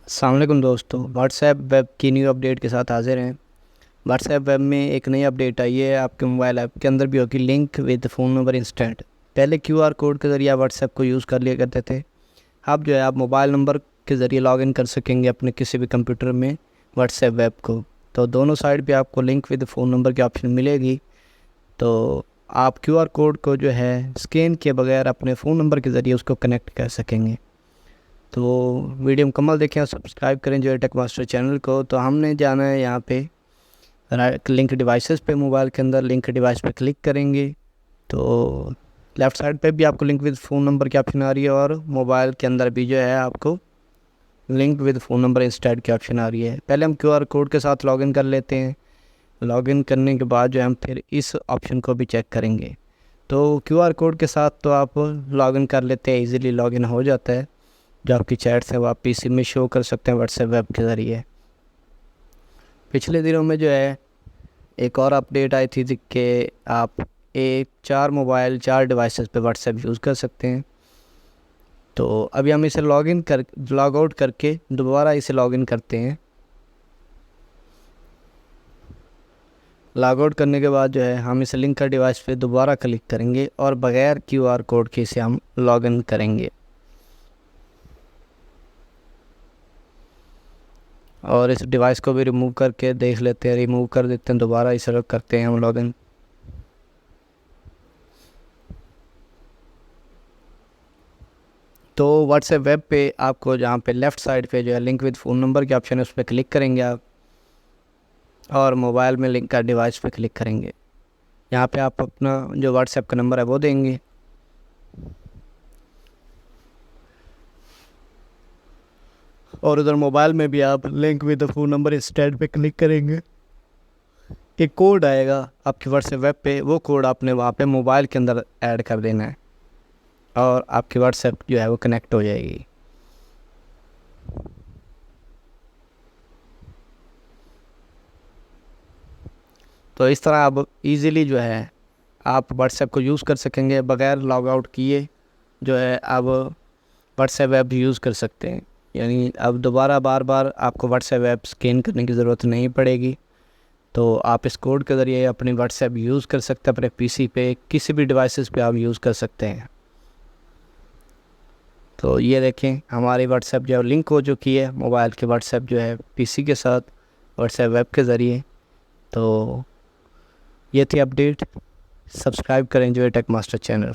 अस्सलाम वालेकुम दोस्तों, व्हाट्सएप वेब की न्यू अपडेट के साथ हाजिर हैं। व्हाट्सएप वेब में एक नई अपडेट आई है। आपके मोबाइल ऐप के अंदर भी होगी link with phone number instant. पहले क्यूआर कोड के ज़रिए आप व्हाट्सएप को यूज़ कर लिया करते थे। अब जो है आप मोबाइल नंबर के ज़रिए लॉगिन कर सकेंगे अपने किसी भी कंप्यूटर में व्हाट्सएप वेब को। तो दोनों साइड पे आपको लिंक विद फ़ोन नंबर की ऑप्शन मिलेगी। तो आप क्यूआर कोड को जो है स्कैन किए बगैर अपने फ़ोन नंबर के ज़रिए उसको कनेक्ट कर सकेंगे। तो वीडियो मुकम्मल देखें और सब्सक्राइब करें जो है टेक मास्टर चैनल को। तो हमने जाना है यहाँ पे लिंक डिवाइसेस पे, मोबाइल के अंदर लिंक डिवाइस पे क्लिक करेंगे तो लेफ़्ट साइड पे भी आपको लिंक विद फ़ोन नंबर की ऑप्शन आ रही है और मोबाइल के अंदर भी जो है आपको link with phone number instant की ऑप्शन आ रही है। पहले हम क्यूआर कोड के साथ लॉगिन कर लेते हैं। लॉगिन करने के बाद जो है हम फिर इस ऑप्शन को भी चेक करेंगे। तो क्यूआर कोड के साथ तो आप लॉगिन कर लेते हैं, इजीली लॉगिन हो जाता है। जो आपकी चैट्स है वो आप पीसी में शो कर सकते हैं व्हाट्सएप वेब के ज़रिए। पिछले दिनों में जो है एक और अपडेट आई थी कि आप चार मोबाइल 4 डिवाइसेस पे व्हाट्सएप यूज़ कर सकते हैं। तो अभी हम इसे लॉग आउट करके दोबारा इसे लॉगिन करते हैं। लॉग आउट करने के बाद जो है हम इसे लिंक कर डिवाइस पे दोबारा क्लिक करेंगे और बग़ैर क्यूआर कोड के इसे हम लॉगिन करेंगे। और इस डिवाइस को भी रिमूव करके देख लेते हैं, रिमूव कर देते हैं, दोबारा इसे करते हैं हम लॉगिन। तो व्हाट्सएप वेब पे आपको जहाँ पे लेफ़्ट साइड पे जो है लिंक विद फ़ोन नंबर के ऑप्शन है उस पर क्लिक करेंगे आप और मोबाइल में लिंक का डिवाइस पे क्लिक करेंगे। यहाँ पे आप अपना जो व्हाट्सएप का नंबर है वो देंगे और उधर मोबाइल में भी आप link with phone number instant पे क्लिक करेंगे। एक कोड आएगा आपके व्हाट्सएप वेब पे, वो कोड आपने वहाँ पे मोबाइल के अंदर ऐड कर देना है और आपकी व्हाट्सएप जो है वो कनेक्ट हो जाएगी। तो इस तरह आप इजीली जो है आप व्हाट्सएप को यूज़ कर सकेंगे, बग़ैर लॉग आउट किए जो है आप व्हाट्सएप ऐप यूज़ कर सकते हैं। यानी अब दोबारा बार बार आपको व्हाट्सएप ऐप स्कैन करने की ज़रूरत नहीं पड़ेगी। तो आप इस कोड के ज़रिए अपनी व्हाट्सएप यूज़ कर सकते हैं, अपने पीसी पे किसी भी डिवाइसेस पे आप यूज़ कर सकते हैं। तो ये देखें हमारी व्हाट्सएप जो है लिंक हो चुकी है मोबाइल के व्हाट्सएप जो है पीसी के साथ व्हाट्सएप वेब के ज़रिए। तो ये थी अपडेट। सब्सक्राइब करें जो है टेक मास्टर चैनल।